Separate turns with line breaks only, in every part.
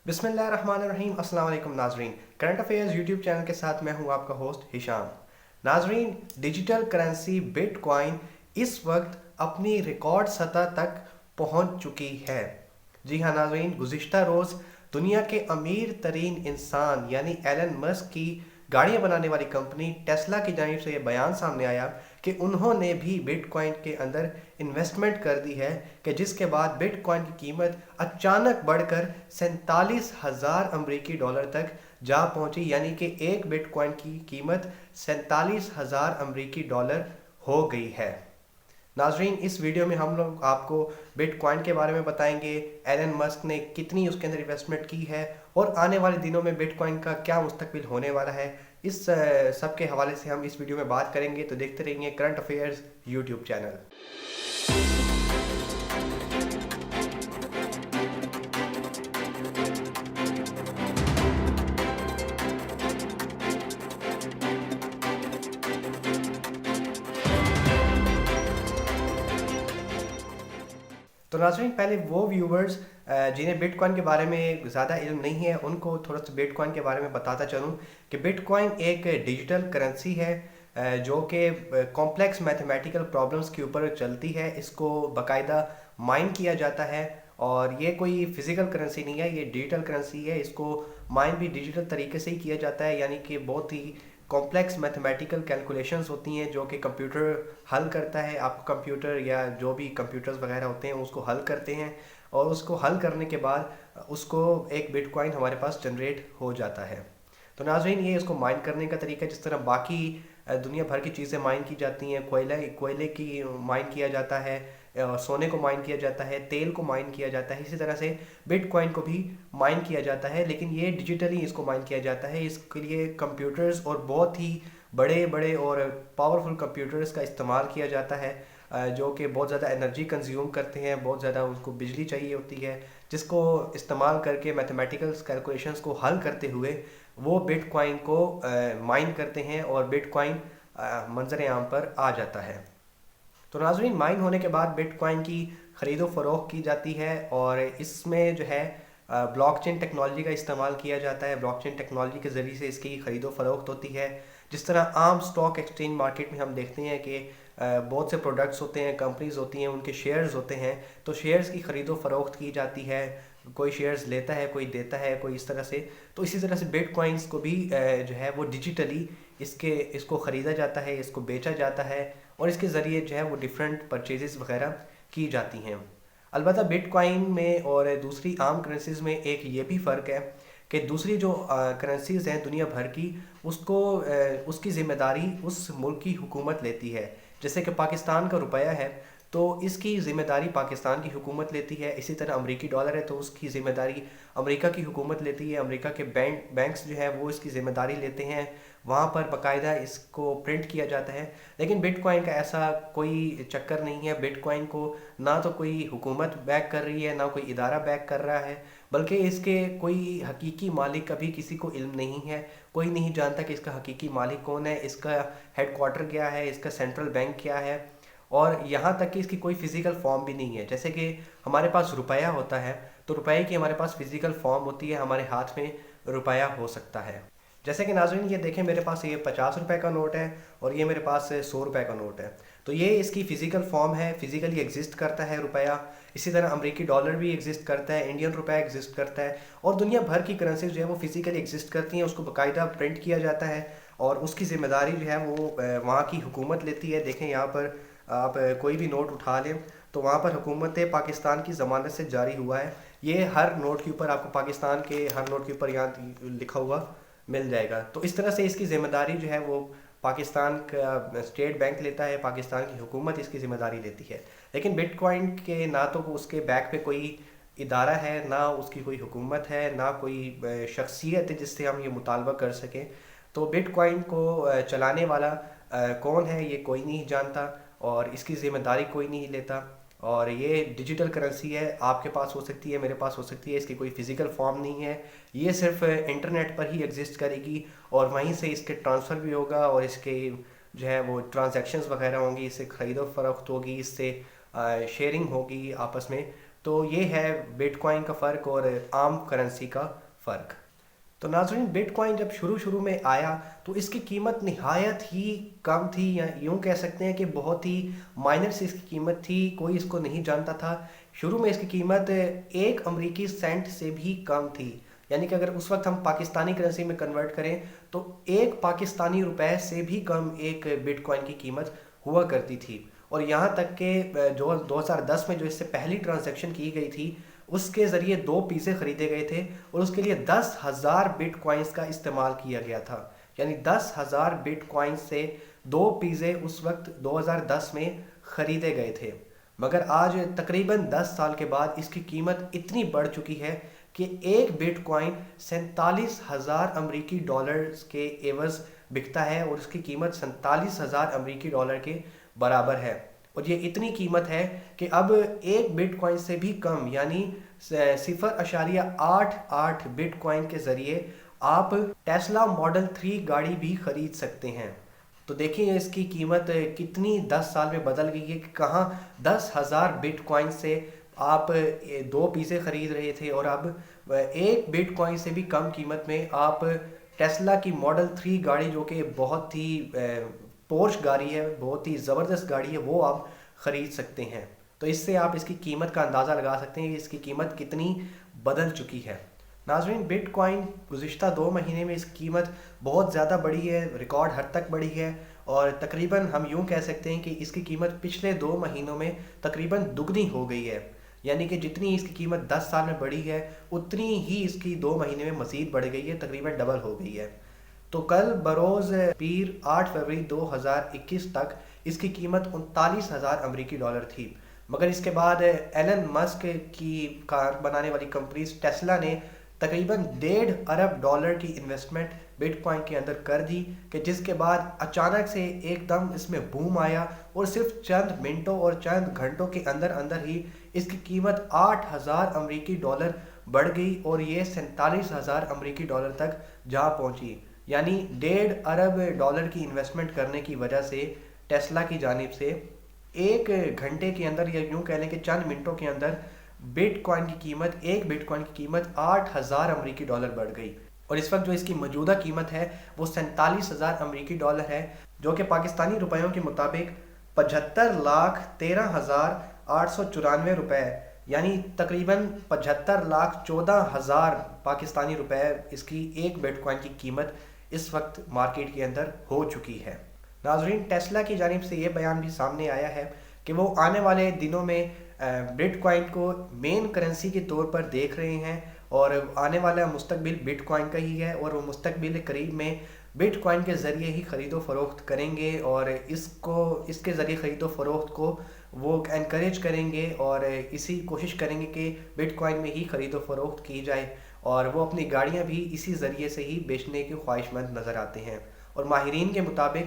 बिस्मिल्लाहिर्रहमानिर्रहीम। अस्सलाम वालेकुम नाजरीन, करंट अफेयर्स यूट्यूब चैनल के साथ मैं हूं आपका होस्ट हिशाम। नाजरीन, डिजिटल करेंसी बिटकॉइन इस वक्त अपनी रिकॉर्ड सतह तक पहुंच चुकी है। जी हाँ नाजरीन, गुज़िश्ता रोज़ दुनिया के अमीर तरीन इंसान यानी एलन मस्क की गाड़ियां बनाने वाली कंपनी टेस्ला की जानिब से यह बयान सामने आया कि उन्होंने भी बिटकॉइन के अंदर इन्वेस्टमेंट कर दी है, कि जिसके बाद बिटकॉइन की कीमत अचानक बढ़कर 47,000 अमरीकी डॉलर तक जा पहुंची। यानी कि एक बिटकॉइन की कीमत 47,000 अमरीकी डॉलर हो गई है। नाजरीन, इस वीडियो में हम लोग आपको बिटकॉइन के बारे में बताएंगे, एलन मस्क ने कितनी उसके अंदर इन्वेस्टमेंट की है और आने वाले दिनों में बिटकॉइन का क्या मुस्तकबिल होने वाला है। इस सब के हवाले से हम इस वीडियो में बात करेंगे, तो देखते रहिए करंट अफेयर्स यूट्यूब चैनल। तो नाज़रीन, पहले वो व्यूवर्स जिन्हें बिटकॉइन के बारे में ज़्यादा इल्म नहीं है उनको थोड़ा सा बिटकॉइन के बारे में बताता चलूँ कि बिटकॉइन एक डिजिटल करेंसी है जो कि कॉम्प्लेक्स मैथमेटिकल प्रॉब्लम्स के ऊपर चलती है। इसको बाकायदा माइन किया जाता है और ये कोई फिज़िकल करेंसी नहीं है, ये डिजिटल करेंसी है। इसको माइन भी डिजिटल तरीके से ही किया जाता है, यानी कि बहुत ही कॉम्प्लेक्स मैथमेटिकल कैलकुलेशंस होती हैं जो कि कंप्यूटर हल करता है। आपको कंप्यूटर या जो भी कंप्यूटर्स वगैरह होते हैं उसको हल करते हैं और उसको हल करने के बाद उसको एक बिटकॉइन हमारे पास जनरेट हो जाता है। तो नाज़रीन, ये इसको माइन करने का तरीका, जिस तरह बाकी दुनिया भर की चीज़ें माइन की जाती हैं, कोयले की माइन किया जाता है, सोने को माइन किया जाता है, तेल को माइन किया जाता है, इसी तरह से बिटकॉइन को भी माइन किया जाता है, लेकिन ये डिजिटली इसको माइन किया जाता है। इसके लिए कंप्यूटर्स और बहुत ही बड़े बड़े और पावरफुल कंप्यूटर्स का इस्तेमाल किया जाता है जो कि बहुत ज़्यादा एनर्जी कंज्यूम करते हैं, बहुत ज़्यादा उनको बिजली चाहिए होती है, जिसको इस्तेमाल करके मैथमेटिकल कैलकुलेशंस को हल करते हुए वो बिटकॉइन को माइन करते हैं और बिटकॉइन मंजर आम पर आ जाता है। तो नाज़रीन, माइन होने के बाद बिटकॉइन की ख़रीदो फ़रोख्त की जाती है और इसमें जो है ब्लॉकचेन टेक्नोलॉजी का इस्तेमाल किया जाता है। ब्लॉकचेन टेक्नोलॉजी के ज़रिए से इसकी ख़रीदो फ़रोख्त होती है। जिस तरह आम स्टॉक एक्सचेंज मार्केट में हम देखते हैं कि बहुत से प्रोडक्ट्स होते हैं, कंपनीज होती हैं, उनके शेयर्स होते हैं, तो शेयर्स की ख़रीदो फ़रोख्त की जाती है। कोई शेयर्स लेता है, कोई देता है, कोई इस तरह से। तो इसी तरह से बिटकॉइंस को भी जो है वो डिजिटली इसको ख़रीदा जाता है, इसको बेचा जाता है और इसके ज़रिए जो है वो डिफरेंट परचेजेस वगैरह की जाती हैं। अलबत्ता बिटकॉइन में और दूसरी आम करेंसीज़ में एक ये भी फ़र्क है कि दूसरी जो करेंसीज़ हैं दुनिया भर की, उसको उसकी ज़िम्मेदारी उस मुल्क की हुकूमत लेती है। जैसे कि पाकिस्तान का रुपया है तो इसकी ज़िम्मेदारी पाकिस्तान की हुकूमत लेती है। इसी तरह अमेरिकी डॉलर है तो उसकी ज़िम्मेदारी अमेरिका की हुकूमत लेती है। अमेरिका के बैंक्स जो है वो इसकी ज़िम्मेदारी लेते हैं, वहाँ पर बाकायदा इसको प्रिंट किया जाता है। लेकिन बिटकॉइन का ऐसा कोई चक्कर नहीं है। बिटकॉइन को ना तो कोई हुकूमत बैक कर रही है, ना कोई इदारा बैक कर रहा है, बल्कि इसके कोई हकीकी मालिक का भी किसी को इल्म नहीं है। कोई नहीं जानता कि इसका हकीकी मालिक कौन है, इसका हेडक्वार्टर क्या है, इसका सेंट्रल बैंक क्या है, और यहाँ तक कि इसकी कोई फ़िज़िकल फॉर्म भी नहीं है। जैसे कि हमारे पास रुपया होता है तो रुपये की हमारे पास फ़िज़िकल फॉर्म होती है, हमारे हाथ में रुपया हो सकता है। जैसे कि नाज़रीन, ये देखें, मेरे पास ये 50 रुपए का नोट है और ये मेरे पास 100 रुपए का नोट है। तो ये इसकी फ़िज़िकल फॉर्म है, फ़िज़िकली एग्जिस्ट करता है रुपया। इसी तरह अमेरिकी डॉलर भी एग्जिस्ट करता है, इंडियन रुपया एग्जिस्ट करता है और दुनिया भर की करेंसीज जो है वो फ़िज़िकली एग्जिस्ट करती हैं। उसको बाकायदा प्रिंट किया जाता है और उसकी ज़िम्मेदारी जो है वो वहाँ की हुकूमत लेती है। देखें, यहाँ पर आप कोई भी नोट उठा लें तो वहाँ पर हुकूमत पाकिस्तान की ज़मानत से जारी हुआ है। ये हर नोट के ऊपर आपको पाकिस्तान के हर नोट के ऊपर यहाँ लिखा हुआ मिल जाएगा। तो इस तरह से इसकी ज़िम्मेदारी जो है वो पाकिस्तान का स्टेट बैंक लेता है, पाकिस्तान की हुकूमत इसकी ज़िम्मेदारी लेती है। लेकिन बिटकॉइन के ना तो उसके बैक पे कोई इदारा है, ना उसकी कोई हुकूमत है, ना कोई शख्सियत है जिससे हम ये मुतालबा कर सकें। तो बिटकॉइन को चलाने वाला कौन है ये कोई नहीं जानता और इसकी ज़िम्मेदारी कोई नहीं लेता। और ये डिजिटल करेंसी है, आपके पास हो सकती है, मेरे पास हो सकती है, इसकी कोई फ़िज़िकल फॉर्म नहीं है। ये सिर्फ इंटरनेट पर ही एग्जिस्ट करेगी और वहीं से इसके ट्रांसफ़र भी होगा और इसके जो है वो ट्रांजैक्शंस वगैरह होंगी, इससे ख़रीदो फरोख्त होगी, इससे शेयरिंग होगी आपस में। تو یہ ہے بٹ کوائن کا فرق اور عام کرنسی کا فرق۔ تو ناظرین، بٹ کوائن جب شروع میں آیا تو اس کی قیمت نہایت ہی کم تھی، یا یوں کہہ سکتے ہیں کہ بہت ہی مائنر سی اس کی قیمت تھی، کوئی اس کو نہیں جانتا تھا۔ شروع میں اس کی قیمت 1 امریکی سینٹ سے بھی کم تھی، یعنی کہ اگر اس وقت ہم پاکستانی کرنسی میں کنورٹ کریں تو 1 پاکستانی روپے سے بھی کم ایک بٹ کوائن کی قیمت ہوا کرتی تھی۔ اور یہاں تک کہ جو 2010 میں جو اس سے پہلی ٹرانزیکشن کی گئی تھی، اس کے ذریعے 2 پیزے خریدے گئے تھے اور اس کے لیے 10,000 بٹ کوائنز کا استعمال کیا گیا تھا، یعنی 10,000 بٹ کوائنز سے 2 پیزے اس وقت 2010 میں خریدے گئے تھے۔ مگر آج تقریباً 10 سال کے بعد اس کی قیمت اتنی بڑھ چکی ہے کہ ایک بٹ کوائن 47,000 امریکی ڈالرز کے عوض بکتا ہے، اور اس کی قیمت 47,000 امریکی ڈالر کے برابر ہے۔ اور یہ اتنی قیمت ہے کہ اب ایک بٹ کوائن سے بھی کم، یعنی 0.88 بٹ کوائن کے ذریعے آپ ٹیسلا ماڈل 3 گاڑی بھی خرید سکتے ہیں۔ تو دیکھیں اس کی قیمت کتنی 10 سال میں بدل گئی ہے، کہ کہاں 10,000 بٹ کوائن سے آپ 2 پیزے خرید رہے تھے، اور اب ایک بٹ کوائن سے بھی کم قیمت میں آپ ٹیسلا کی ماڈل 3 گاڑی، جو کہ بہت ہی پورش گاڑی ہے، بہت ہی زبردست گاڑی ہے، وہ آپ خرید سکتے ہیں۔ تو اس سے آپ اس کی قیمت کا اندازہ لگا سکتے ہیں کہ اس کی قیمت کتنی بدل چکی ہے۔ ناظرین، بٹ کوائن گزشتہ 2 مہینے میں اس کی قیمت بہت زیادہ بڑھی ہے، ریکارڈ حد تک بڑھی ہے، اور تقریباً ہم یوں کہہ سکتے ہیں کہ اس کی قیمت پچھلے 2 مہینوں میں تقریباً دگنی ہو گئی ہے، یعنی کہ جتنی اس کی قیمت 10 سال میں بڑھی ہے اتنی ہی اس کی 2 مہینے میں مزید بڑھ گئی ہے، تقریباً ڈبل ہو گئی ہے۔ تو کل بروز پیر 8 فروری 2021 تک اس کی قیمت 39,000 امریکی ڈالر تھی، مگر اس کے بعد ایلن مسک کی کار بنانے والی کمپنی ٹیسلا نے تقریباً $1.5 ارب کی انویسٹمنٹ بٹ کوائن کے اندر کر دی، کہ جس کے بعد اچانک سے ایک دم اس میں بوم آیا، اور صرف چند منٹوں اور چند گھنٹوں کے اندر ہی اس کی قیمت 8,000 امریکی ڈالر بڑھ گئی، اور یہ 47,000 امریکی ڈالر تک جا پہنچی۔ یعنی $1.5 ارب کی انویسٹمنٹ کرنے کی وجہ سے ٹیسلا کی جانب سے 1 گھنٹے کے اندر، یا یوں کہہ لیں کہ چند منٹوں کے اندر، بٹ کوائن کی قیمت، ایک بٹ کوائن کی قیمت 8,000 امریکی ڈالر بڑھ گئی، اور اس وقت جو اس کی موجودہ قیمت ہے وہ 47,000 امریکی ڈالر ہے، جو کہ پاکستانی روپیوں کے مطابق 75,13,894 روپے، یعنی تقریباً 75,14,000 پاکستانی روپے اس کی ایک بٹ کوائن کی قیمت اس وقت مارکیٹ کے اندر ہو چکی ہے۔ ناظرین، ٹیسلا کی جانب سے یہ بیان بھی سامنے آیا ہے کہ وہ آنے والے دنوں میں بٹ کوائن کو مین کرنسی کے طور پر دیکھ رہے ہیں، اور آنے والا مستقبل بٹ کوائن کا ہی ہے، اور وہ مستقبل قریب میں بٹ کوائن کے ذریعے ہی خرید و فروخت کریں گے، اور اس کے ذریعے خرید و فروخت کو وہ انکریج کریں گے، اور اسی کوشش کریں گے کہ بٹ کوائن میں ہی خرید و فروخت کی جائے، اور وہ اپنی گاڑیاں بھی اسی ذریعے سے ہی بیچنے کے خواہش مند نظر آتے ہیں۔ اور ماہرین کے مطابق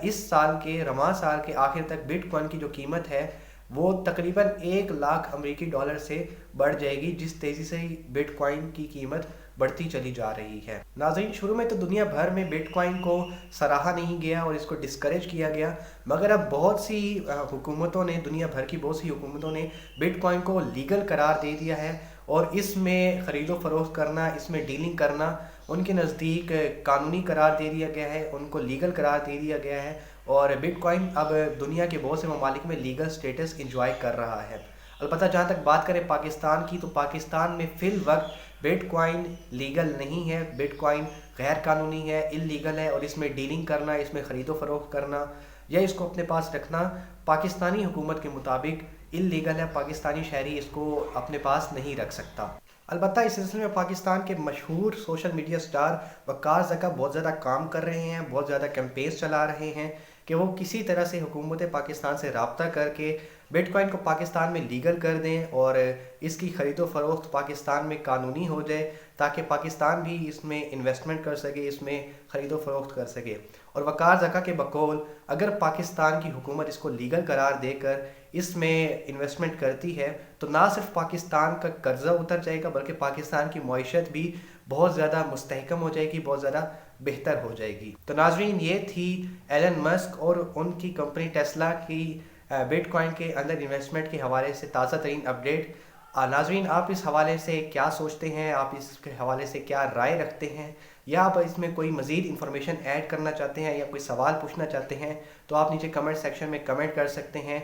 اس سال کے رواں سال کے آخر تک بٹ کوائن کی جو قیمت ہے وہ تقریباً 1,00,000 امریکی ڈالر سے بڑھ جائے گی، جس تیزی سے بٹ کوائن کی قیمت بڑھتی چلی جا رہی ہے۔ ناظرین، شروع میں تو دنیا بھر میں بٹ کوائن کو سراہا نہیں گیا اور اس کو ڈسکریج کیا گیا، مگر اب بہت سی حکومتوں نے، دنیا بھر کی بہت سی حکومتوں نے بٹ کوائن کو لیگل قرار دے دیا ہے، اور اس میں خرید و فروخت کرنا، اس میں ڈیلنگ کرنا ان کے نزدیک قانونی قرار دے دیا گیا ہے، ان کو لیگل قرار دے دیا گیا ہے، اور بٹ کوائن اب دنیا کے بہت سے ممالک میں لیگل سٹیٹس انجوائے کر رہا ہے۔ البتہ جہاں تک بات کریں پاکستان کی، تو پاکستان میں فی الوقت بٹ کوائن لیگل نہیں ہے، بٹ کوائن غیر قانونی ہے، اللیگل ہے، اور اس میں ڈیلنگ کرنا، اس میں خرید و فروخت کرنا یا اس کو اپنے پاس رکھنا پاکستانی حکومت کے مطابق اللیگل ہے، پاکستانی شہری اس کو اپنے پاس نہیں رکھ سکتا۔ البتہ اس سلسلے میں پاکستان کے مشہور سوشل میڈیا سٹار وقار زکا بہت زیادہ کام کر رہے ہیں، بہت زیادہ کیمپینز چلا رہے ہیں کہ وہ کسی طرح سے حکومت پاکستان سے رابطہ کر کے بٹ کوائن کو پاکستان میں لیگل کر دیں، اور اس کی خرید و فروخت پاکستان میں قانونی ہو جائے، تاکہ پاکستان بھی اس میں انویسٹمنٹ کر سکے، اس میں خرید و فروخت کر سکے۔ اور وقار زکا کے بقول اگر پاکستان کی حکومت اس کو لیگل قرار دے کر اس میں انویسٹمنٹ کرتی ہے تو نہ صرف پاکستان کا قرضہ اتر جائے گا، بلکہ پاکستان کی معیشت بھی بہت زیادہ مستحکم ہو جائے گی، بہت زیادہ بہتر ہو جائے گی۔ تو ناظرین، یہ تھی ایلن مسک اور ان کی کمپنی ٹیسلا کی بٹ کوائن کے اندر انویسٹمنٹ کے حوالے سے تازہ ترین اپڈیٹ۔ नाज़रीन, आप इस हवाले से क्या सोचते हैं, आप इसके हवाले से क्या राय रखते हैं, या आप इसमें कोई मज़ीद इन्फॉर्मेशन ऐड करना चाहते हैं या कोई सवाल पूछना चाहते हैं, तो आप नीचे कमेंट सेक्शन में कमेंट कर सकते हैं।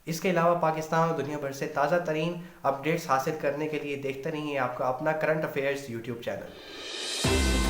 इसके अलावा पाकिस्तान और दुनिया भर से ताज़ा तरीन अपडेट्स हासिल करने के लिए देखते रहिए आपका अपना करंट अफेयर्स यूट्यूब चैनल।